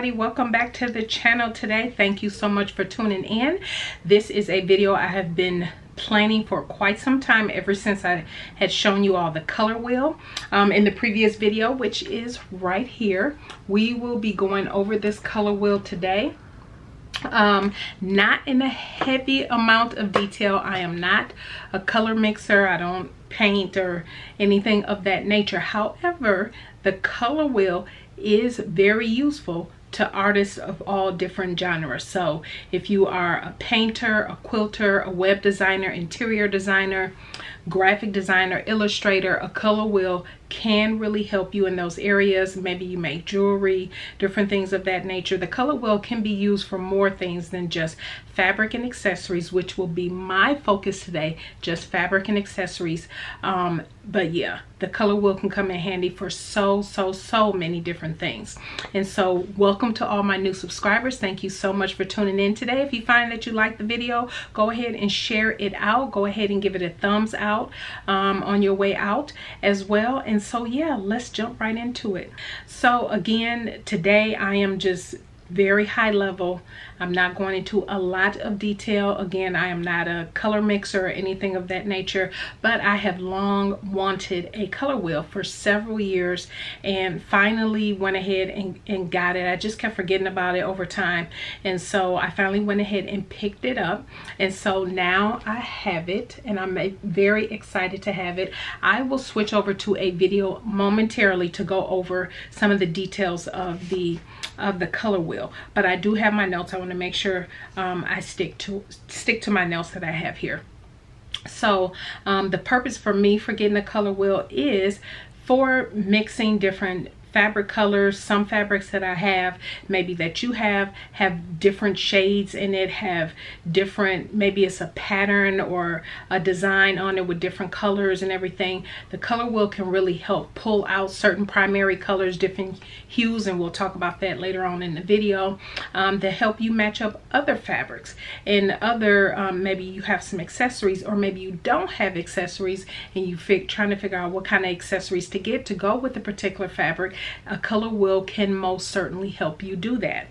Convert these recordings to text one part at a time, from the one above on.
everybody, welcome back to the channel today. Thank you so much for tuning in. This is a video I have been planning for quite some time, ever since I had shown you all the color wheel in the previous video, which is right here. We will be going over this color wheel today. Not in a heavy amount of detail. I am not a color mixer. I don't paint or anything of that nature. However, the color wheel is very useful to artists of all different genres. So if you are a painter, a quilter, a web designer, interior designer, graphic designer, illustrator, a color wheel can really help you in those areas. Maybe you make jewelry, different things of that nature. The color wheel can be used for more things than just fabric and accessories, which will be my focus today, just fabric and accessories. But yeah, the color wheel can come in handy for so many different things. And so welcome to all my new subscribers. Thank you so much for tuning in today. If you find that you like the video, go ahead and share it out. Go ahead and give it a thumbs out on your way out as well. And so yeah, let's jump right into it. So again, today I am just very high level. I'm not going into a lot of detail. Again, I am not a color mixer or anything of that nature, but I have long wanted a color wheel for several years and finally went ahead and got it. I just kept forgetting about it over time, and so I finally went ahead and picked it up, and so now I have it and I'm very excited to have it. I will switch over to a video momentarily to go over some of the details of the color wheel, but I do have my notes. I want to make sure I stick to my notes that I have here. So the purpose for me for getting a color wheel is for mixing different fabric colors. Some fabrics that I have, maybe that you have different shades in it, have different, maybe it's a pattern or a design on it with different colors and everything. The color wheel can really help pull out certain primary colors, different hues, and we'll talk about that later on in the video, to help you match up other fabrics and other maybe you have some accessories, or maybe you don't have accessories and you trying to figure out what kind of accessories to get to go with a particular fabric. A color wheel can most certainly help you do that.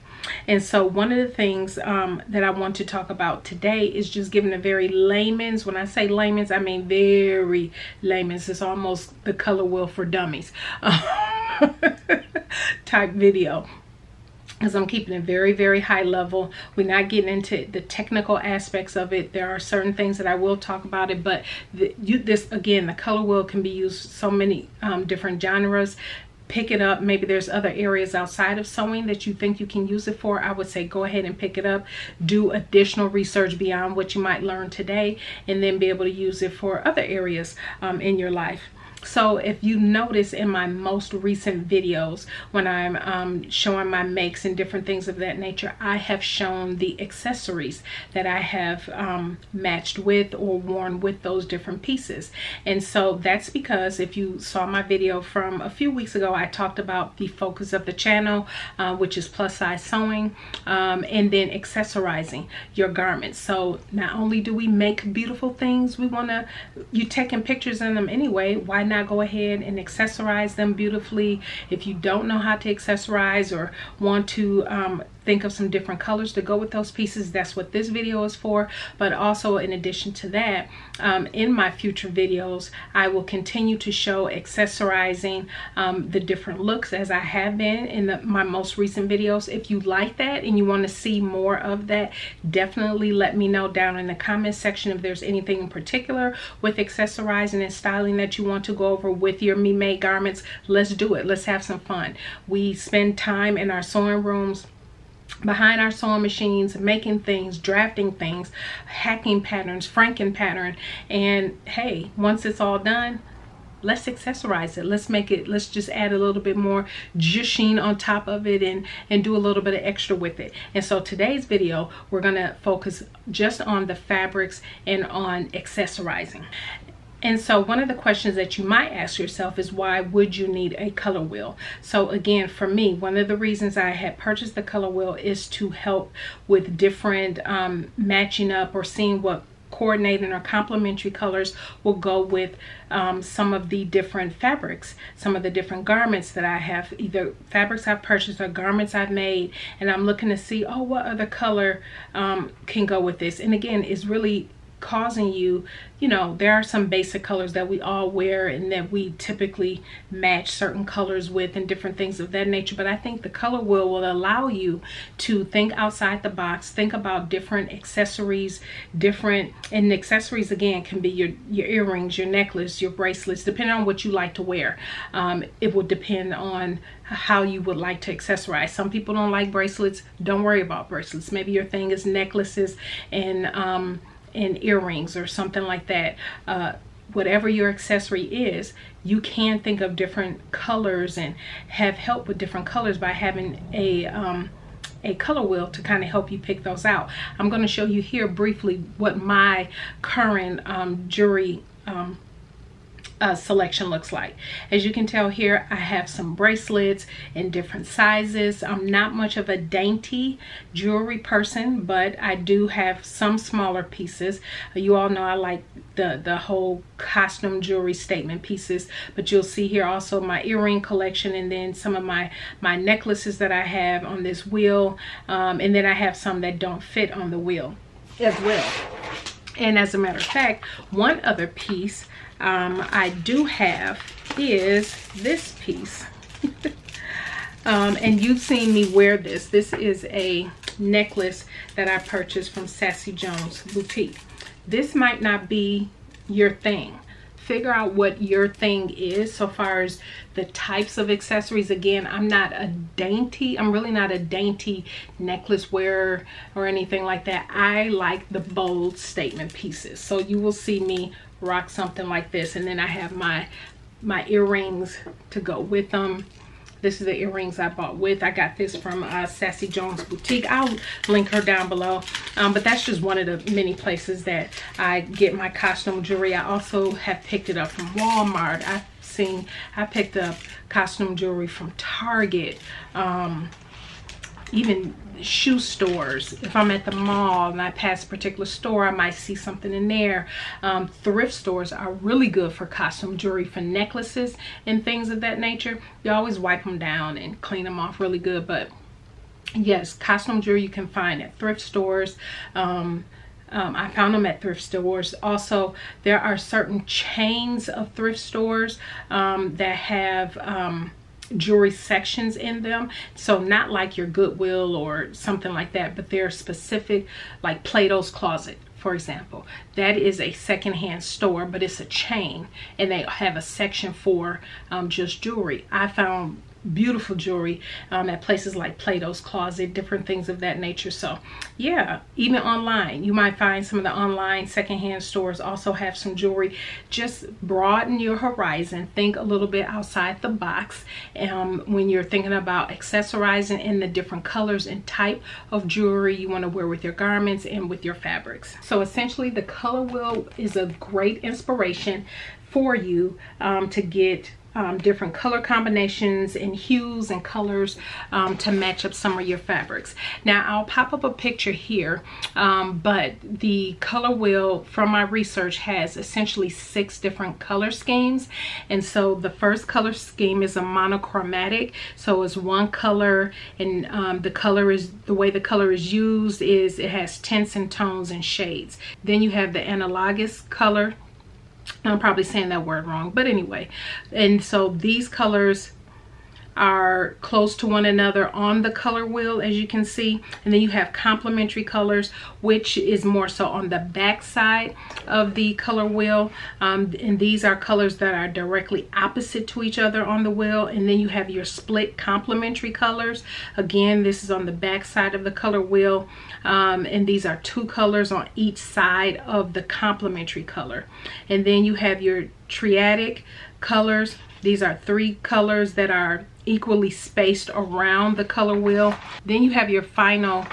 And so one of the things that I want to talk about today is just giving a very layman's, when I say layman's, I mean very layman's, it's almost the color wheel for dummies type video, because I'm keeping it very high level. We're not getting into the technical aspects of it. There are certain things that I will talk about it, but this again, the color wheel can be used so many different genres. Pick it up. Maybe there's other areas outside of sewing that you think you can use it for. I would say go ahead and pick it up. Do additional research beyond what you might learn today, and then be able to use it for other areas in your life. So if you notice in my most recent videos, when I'm showing my makes and different things of that nature, I have shown the accessories that I have matched with or worn with those different pieces. And so that's because if you saw my video from a few weeks ago, I talked about the focus of the channel, which is plus size sewing, and then accessorizing your garments. So not only do we make beautiful things, we want to, you taking pictures in them anyway, why not go ahead and accessorize them beautifully? If you don't know how to accessorize or want to think of some different colors to go with those pieces, that's what this video is for. But also in addition to that, in my future videos, I will continue to show accessorizing the different looks as I have been in my most recent videos. If you like that and you want to see more of that, definitely let me know down in the comment section if there's anything in particular with accessorizing and styling that you want to go over with your me-made garments. Let's do it. Let's have some fun. We spend time in our sewing rooms, behind our sewing machines, making things, drafting things, hacking patterns, franking pattern, and hey, once it's all done, let's accessorize it. Let's make it, let's just add a little bit more jushing on top of it and do a little bit of extra with it. And so today's video, we're gonna focus just on the fabrics and on accessorizing. And so one of the questions that you might ask yourself is, why would you need a color wheel? So again, for me, one of the reasons I had purchased the color wheel is to help with different matching up or seeing what coordinating or complementary colors will go with some of the different fabrics, some of the different garments that I have, either fabrics I've purchased or garments I've made, and I'm looking to see, oh, what other color can go with this. And again, it's really causing you, you know, there are some basic colors that we all wear and that we typically match certain colors with and different things of that nature, but I think the color wheel will allow you to think outside the box, think about different accessories, and accessories again can be your earrings, your necklace, your bracelets, depending on what you like to wear. It will depend on how you would like to accessorize. Some people don't like bracelets. Don't worry about bracelets. Maybe your thing is necklaces and earrings or something like that. Whatever your accessory is, you can think of different colors and have help with different colors by having a color wheel to kind of help you pick those out. I'm going to show you here briefly what my current jewelry selection looks like. As you can tell here, I have some bracelets in different sizes. I'm not much of a dainty jewelry person, but I do have some smaller pieces. You all know I like the whole costume jewelry statement pieces, but you'll see here also my earring collection, and then some of my necklaces that I have on this wheel, and then I have some that don't fit on the wheel as well. And as a matter of fact, one other piece I do have is this piece. And you've seen me wear this. This is a necklace that I purchased from Sassy Jones Boutique. This might not be your thing. Figure out what your thing is so far as the types of accessories. Again, I'm really not a dainty necklace wearer or anything like that. I like the bold statement pieces. So you will see me rock something like this, and then I have my earrings to go with them. This is the earrings I bought with. I got this from Sassy Jones Boutique. I'll link her down below. But that's just one of the many places that I get my costume jewelry. I also have picked it up from Walmart. I picked up costume jewelry from Target. Even shoe stores. If I'm at the mall and I pass a particular store, I might see something in there. Thrift stores are really good for costume jewelry, for necklaces and things of that nature. You always wipe them down and clean them off really good, but yes, costume jewelry you can find at thrift stores. I found them at thrift stores. Also, there are certain chains of thrift stores that have jewelry sections in them, so not like your Goodwill or something like that, but they're specific, like Plato's Closet, for example. That is a secondhand store, but it's a chain, and they have a section for just jewelry. I found beautiful jewelry at places like Plato's Closet, different things of that nature. So yeah, even online, you might find some of the online secondhand stores also have some jewelry. Just broaden your horizon, think a little bit outside the box when you're thinking about accessorizing in the different colors and type of jewelry you want to wear with your garments and with your fabrics. So essentially, the color wheel is a great inspiration for you to get different color combinations and hues and colors to match up some of your fabrics. Now I'll pop up a picture here, but the color wheel from my research has essentially 6 different color schemes. And so the first color scheme is a monochromatic, so it's one color, and the way the color is used is it has tints and tones and shades. Then you have the analogous color. I'm probably saying that word wrong, but anyway. And so these colors are close to one another on the color wheel, as you can see. And then you have complementary colors, which is more so on the back side of the color wheel. And these are colors that are directly opposite to each other on the wheel. And then you have your split complementary colors. Again, this is on the back side of the color wheel. And these are 2 colors on each side of the complementary color. And then you have your triadic colors. These are 3 colors that are equally spaced around the color wheel. Then you have your final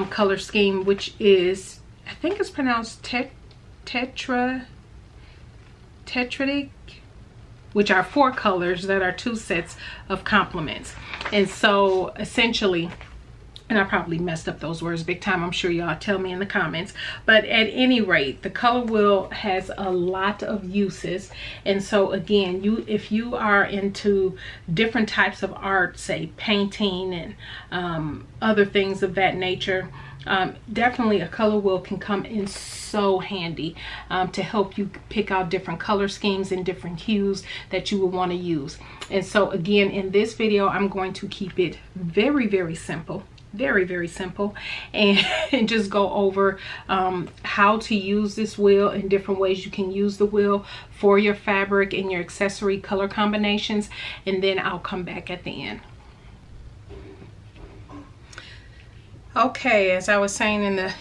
color scheme, which is, I think it's pronounced tetradic, which are 4 colors that are 2 sets of complements. And so essentially, And I probably messed up those words big time. I'm sure y'all tell me in the comments. But at any rate, the color wheel has a lot of uses. And so again, if you are into different types of art, say painting and other things of that nature, definitely a color wheel can come in so handy to help you pick out different color schemes and different hues that you will want to use. And so again, in this video, I'm going to keep it very, very simple. Very simple, and just go over how to use this wheel and different ways you can use the wheel for your fabric and your accessory color combinations, and then I'll come back at the end. Okay, as I was saying in the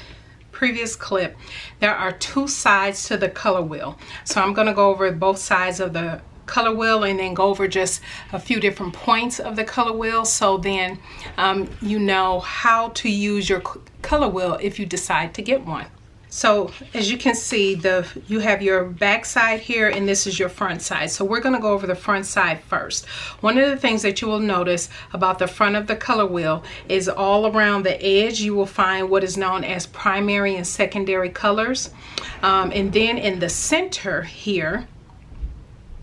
previous clip, there are two sides to the color wheel, so I'm going to go over both sides of the color wheel and then go over just a few different points of the color wheel, so then you know how to use your color wheel if you decide to get one. So as you can see, you have your back side here, and this is your front side. So we're going to go over the front side first. One of the things that you will notice about the front of the color wheel is all around the edge you will find what is known as primary and secondary colors, and then in the center here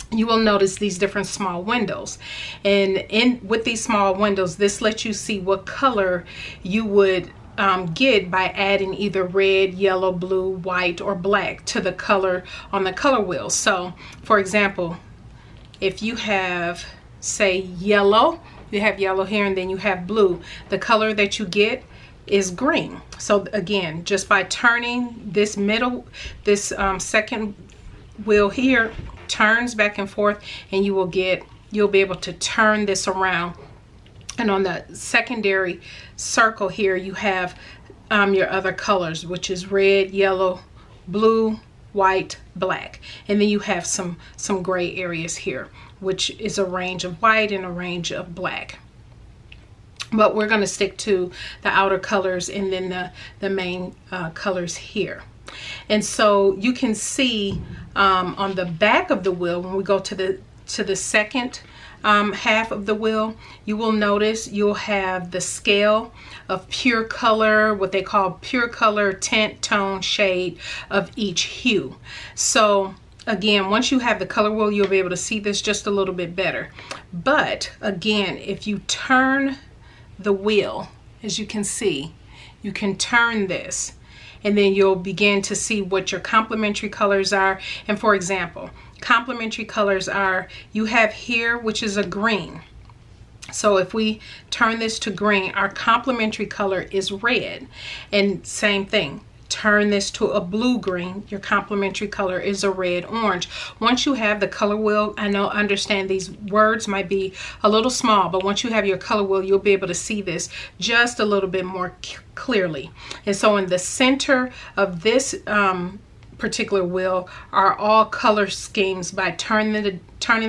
you will notice these different small windows, and with these small windows, this lets you see what color you would get by adding either red, yellow, blue, white, or black to the color on the color wheel. So for example, if you have, say, yellow, you have yellow here, and then you have blue, the color that you get is green. So again, just by turning this second wheel here, turns back and forth, and you'll be able to turn this around, and on the secondary circle here you have your other colors, which is red, yellow, blue, white, black, and then you have some gray areas here, which is a range of white and a range of black. But we're going to stick to the outer colors and then the main colors here. And so you can see on the back of the wheel, when we go to the second half of the wheel, you will notice you'll have the scale of pure color, what they call pure color, tint, tone, shade of each hue. So again, once you have the color wheel, you'll be able to see this just a little bit better. But again, if you turn the wheel, as you can see, you can turn this, and then you'll begin to see what your complementary colors are. And for example, complementary colors are, you have here, which is a green. So if we turn this to green, our complementary color is red. And same thing, turn this to a blue green, your complementary color is a red orange. Once you have the color wheel, understand these words might be a little small, but once you have your color wheel, you'll be able to see this just a little bit more clearly. And so in the center of this particular wheel are all color schemes. By turning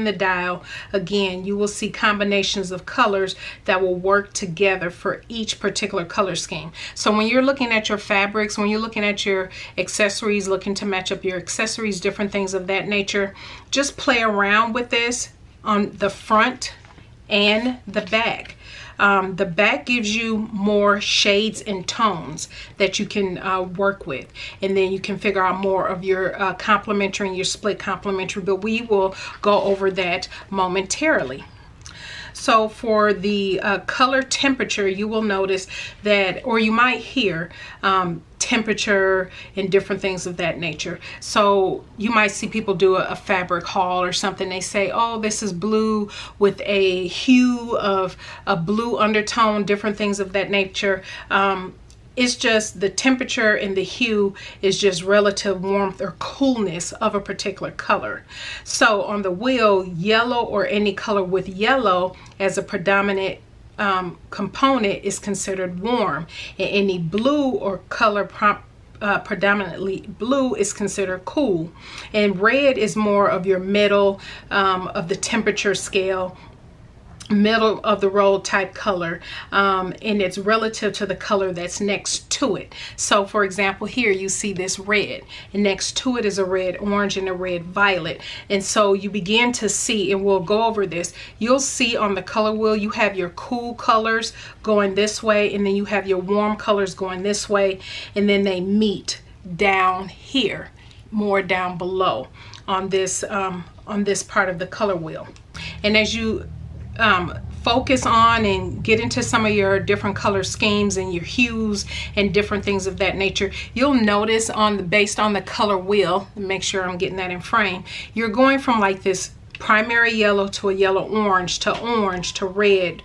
the dial, again, you will see combinations of colors that will work together for each particular color scheme. So when you're looking at your fabrics, when you're looking at your accessories, looking to match up your accessories, different things of that nature, just play around with this on the front and the back. The back gives you more shades and tones that you can work with, and then you can figure out more of your complementary and your split complementary, but we will go over that momentarily. So for the color temperature, you will notice that, or you might hear temperature and different things of that nature. So you might see people do a fabric haul or something. They say, oh, this is blue with a hue of a blue undertone, different things of that nature. It's just the temperature and the hue is just relative warmth or coolness of a particular color. So on the wheel, yellow or any color with yellow as a predominant component is considered warm, and any blue or color predominantly blue is considered cool, and red is more of your middle of the temperature scale, middle of the road type color, and it's relative to the color that's next to it. So for example, here you see this red, and next to it is a red orange and a red violet. And so you begin to see, and we'll go over this, you'll see on the color wheel you have your cool colors going this way, and then you have your warm colors going this way, and then they meet down here, more down below on this part of the color wheel. And as you focus on and get into some of your different color schemes and your hues and different things of that nature, you'll notice based on the color wheel, make sure I'm getting that in frame, you're going from like this primary yellow to a yellow orange to red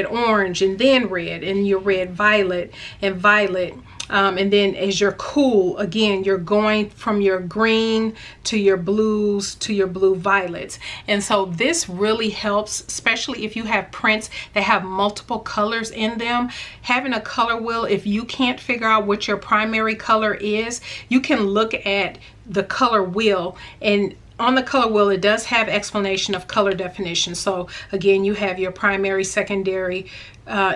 orange, and then red, and your red violet and violet. And then as you're cool, again, you're going from your green to your blues to your blue violets. And so this really helps, especially if you have prints that have multiple colors in them. Having a color wheel, if you can't figure out what your primary color is, you can look at the color wheel, and on the color wheel it does have explanation of color definition. So again, you have your primary, secondary,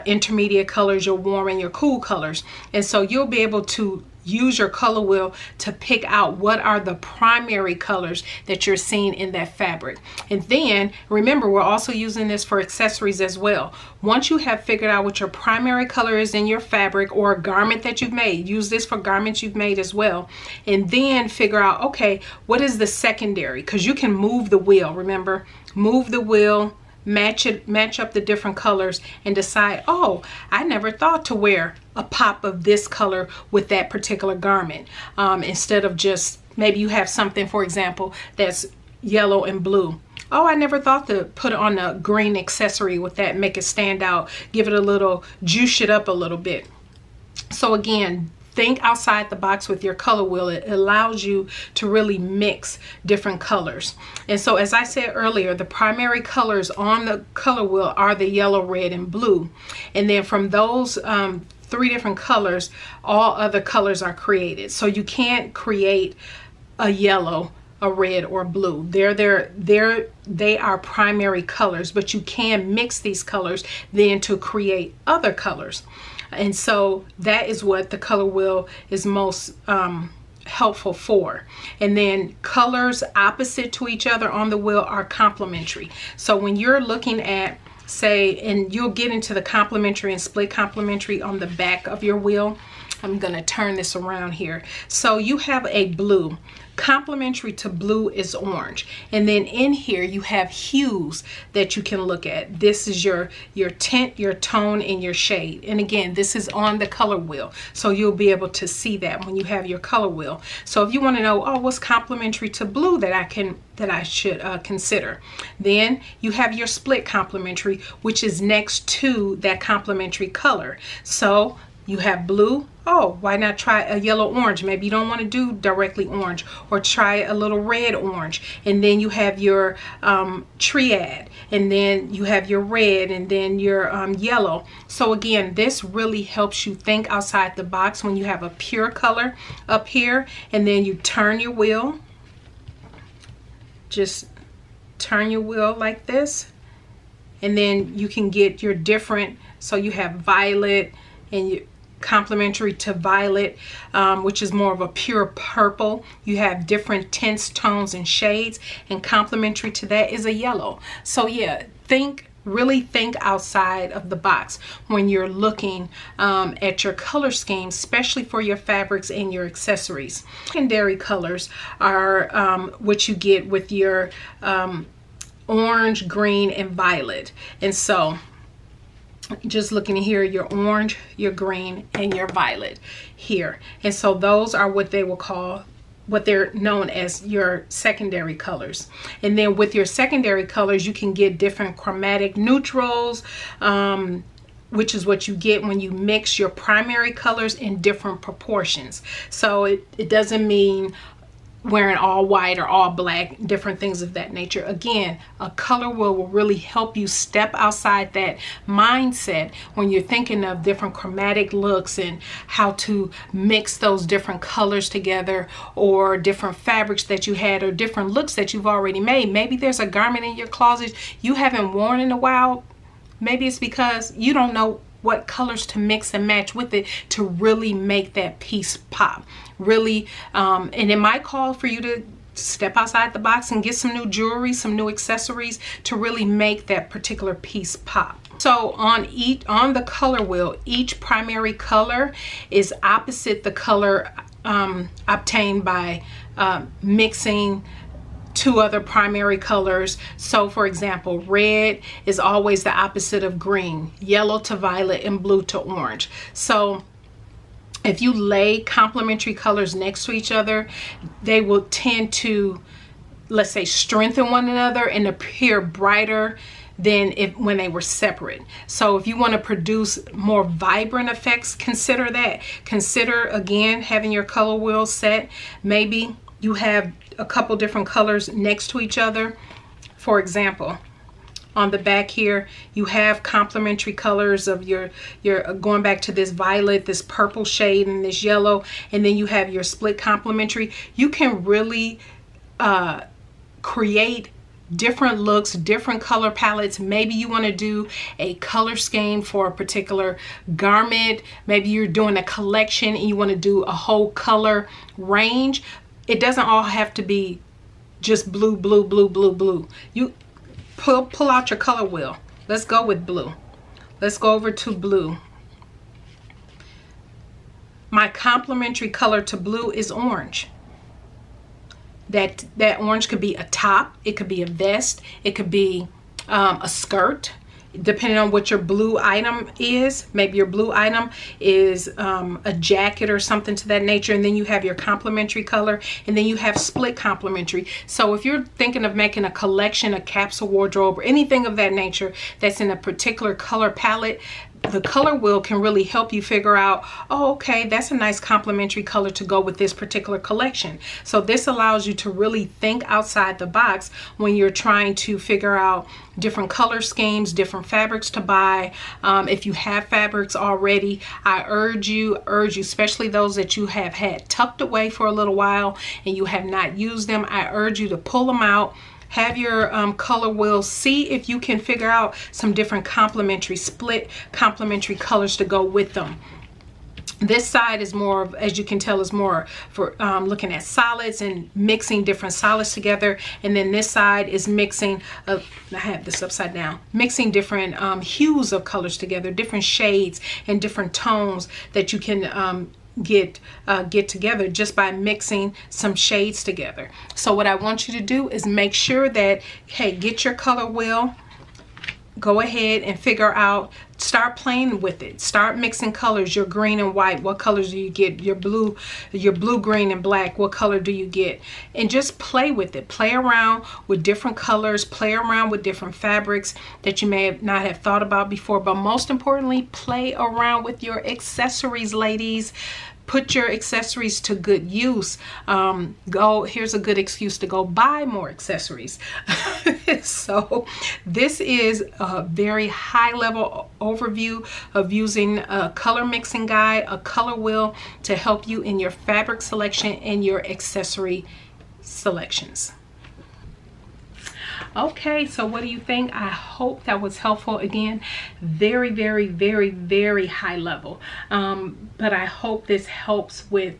intermediate colors, your warm and your cool colors. And so you'll be able to use your color wheel to pick out what are the primary colors that you're seeing in that fabric. And then remember, we're also using this for accessories as well. Once you have figured out what your primary color is in your fabric or a garment that you've made, use this for garments you've made as well, and then figure out, okay, what is the secondary? Because you can move the wheel. Remember, move the wheel, match up the different colors, and decide, oh, I never thought to wear a pop of this color with that particular garment, instead of just, maybe you have something, for example, that's yellow and blue. Oh, I never thought to put on a green accessory with that, make it stand out, give it a little, juice it up a little bit. So again, think outside the box with your color wheel. It allows you to really mix different colors. And so as I said earlier, the primary colors on the color wheel are the yellow, red, and blue. And then from those three different colors, all other colors are created. So you can't create a yellow, a red, or blue. They are primary colors, but you can mix these colors then to create other colors. And so that is what the color wheel is most helpful for. And then colors opposite to each other on the wheel are complementary. So when you're looking at, say, and you'll get into the complementary and split complementary on the back of your wheel. I'm going to turn this around here. So you have a blue. Complementary to blue is orange. And then in here you have hues that you can look at. This is your tint, your tone, and your shade. And again, this is on the color wheel. So you'll be able to see that when you have your color wheel. So if you want to know, oh, what's complementary to blue that I should consider, then you have your split complementary, which is next to that complementary color. So you have blue. Oh, why not try a yellow orange? Maybe you don't want to do directly orange, or try a little red orange. And then you have your triad, and then you have your red, and then your yellow. So again, this really helps you think outside the box when you have a pure color up here, and then you turn your wheel. Just turn your wheel like this, and then you can get your different, so you have violet, and you complementary to violet, which is more of a pure purple. You have different tints, tones, and shades, and complementary to that is a yellow. So yeah, really think outside of the box when you're looking at your color scheme, especially for your fabrics and your accessories. Secondary colors are what you get with your orange, green, and violet. And so just looking here, your orange, your green, and your violet here. And so those are what they will call, what they're known as your secondary colors. And then with your secondary colors, you can get different chromatic neutrals, which is what you get when you mix your primary colors in different proportions. So it doesn't mean wearing all white or all black, different things of that nature. Again, a color wheel will really help you step outside that mindset when you're thinking of different chromatic looks and how to mix those different colors together, or different fabrics that you had, or different looks that you've already made. Maybe there's a garment in your closet you haven't worn in a while. Maybe it's because you don't know what colors to mix and match with it to really make that piece pop. Really, and it might call for you to step outside the box and get some new jewelry, some new accessories to really make that particular piece pop. So on the color wheel, each primary color is opposite the color obtained by mixing two other primary colors. So for example, red is always the opposite of green, yellow to violet, and blue to orange. So if you lay complementary colors next to each other, they will tend to, let's say, strengthen one another and appear brighter than when they were separate. So if you want to produce more vibrant effects, consider that. Consider, again, having your color wheel set. Maybe you have a couple different colors next to each other. For example, on the back here, you have complementary colors of your going back to this violet, this purple shade, and this yellow, and then you have your split complementary. You can really create different looks, different color palettes. Maybe you want to do a color scheme for a particular garment. Maybe you're doing a collection and you want to do a whole color range. It doesn't all have to be just blue, blue, blue, blue, blue. You pull out your color wheel. Let's go with blue. Let's go over to blue. My complementary color to blue is orange. That orange could be a top, it could be a vest, it could be a skirt, depending on what your blue item is. Maybe your blue item is a jacket or something to that nature, and then you have your complementary color, and then you have split complementary. So if you're thinking of making a collection, a capsule wardrobe, or anything of that nature that's in a particular color palette, the color wheel can really help you figure out, oh, okay, that's a nice complementary color to go with this particular collection. So this allows you to really think outside the box when you're trying to figure out different color schemes, different fabrics to buy. If you have fabrics already, I urge you, especially those that you have had tucked away for a little while and you have not used them, I urge you to pull them out. Have your color wheel, see if you can figure out some different complementary, split complementary colors to go with them. This side is more of, as you can tell, is more for looking at solids and mixing different solids together. And then this side is mixing, I have this upside down, mixing different hues of colors together, different shades and different tones that you can get together just by mixing some shades together. So what I want you to do is make sure that, hey, get your color wheel, go ahead and figure out, start playing with it, start mixing colors. Your green and white, what colors do you get? Your blue, green and black, what color do you get? And just play with it, play around with different colors, play around with different fabrics that you may not have thought about before. But most importantly, play around with your accessories, ladies. Put your accessories to good use. Here's a good excuse to go buy more accessories. So this is a very high level overview of using a color mixing guide, a color wheel, to help you in your fabric selection and your accessory selections. Okay, so what do you think? I hope that was helpful. Again, very, very, very, very high level. But I hope this helps with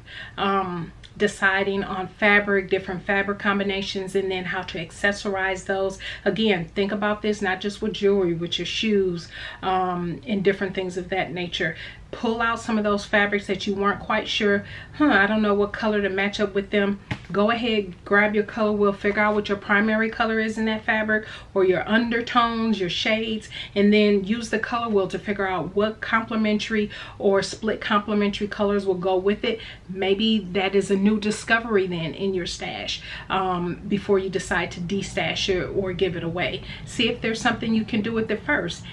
deciding on fabric, different fabric combinations, and then how to accessorize those. Again, think about this not just with jewelry, with your shoes, and different things of that nature. Pull out some of those fabrics that you weren't quite sure, I don't know what color to match up with them. Go ahead, grab your color wheel, figure out what your primary color is in that fabric, or your undertones, your shades, and then use the color wheel to figure out what complementary or split complementary colors will go with it. Maybe that is a new discovery then in your stash, before you decide to destash it or give it away. See if there's something you can do with it first,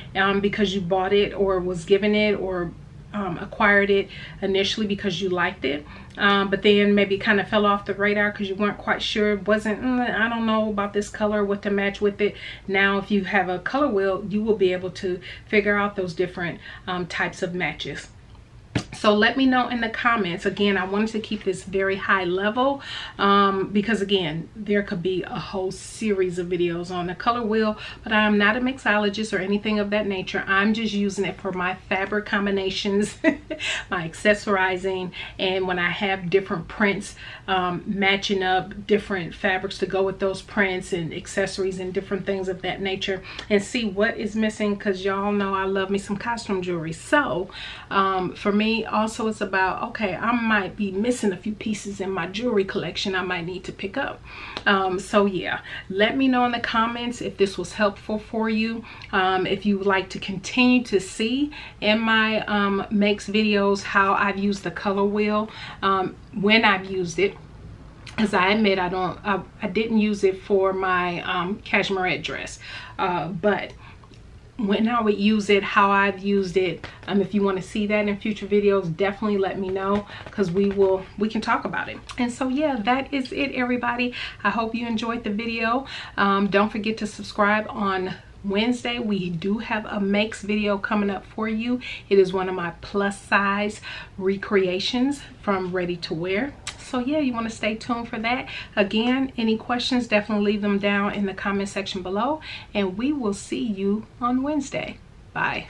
because you bought it or was given it or acquired it initially because you liked it, but then maybe kind of fell off the radar because you weren't quite sure, wasn't I don't know about this color, what to match with it. Now if you have a color wheel, you will be able to figure out those different types of matches. So let me know in the comments. Again, I wanted to keep this very high level because again, there could be a whole series of videos on the color wheel, but I am not a mixologist or anything of that nature. I'm just using it for my fabric combinations, my accessorizing, and when I have different prints, matching up different fabrics to go with those prints and accessories and different things of that nature, and see what is missing, because y'all know I love me some costume jewelry. So for me also, it's about, okay, I might be missing a few pieces in my jewelry collection I might need to pick up. So yeah, let me know in the comments if this was helpful for you. If you would like to continue to see in my makes videos how I've used the color wheel, when I've used it. As I admit, I didn't use it for my cashmere dress, but when I would use it, how I've used it, if you want to see that in future videos, definitely let me know, because we can talk about it. And so yeah, that is it, everybody. I hope you enjoyed the video. Don't forget to subscribe. On Wednesday we do have a makes video coming up for you. It is one of my plus size recreations from ready to wear. So yeah, you want to stay tuned for that. Again, any questions, definitely leave them down in the comment section below, and we will see you on Wednesday. Bye.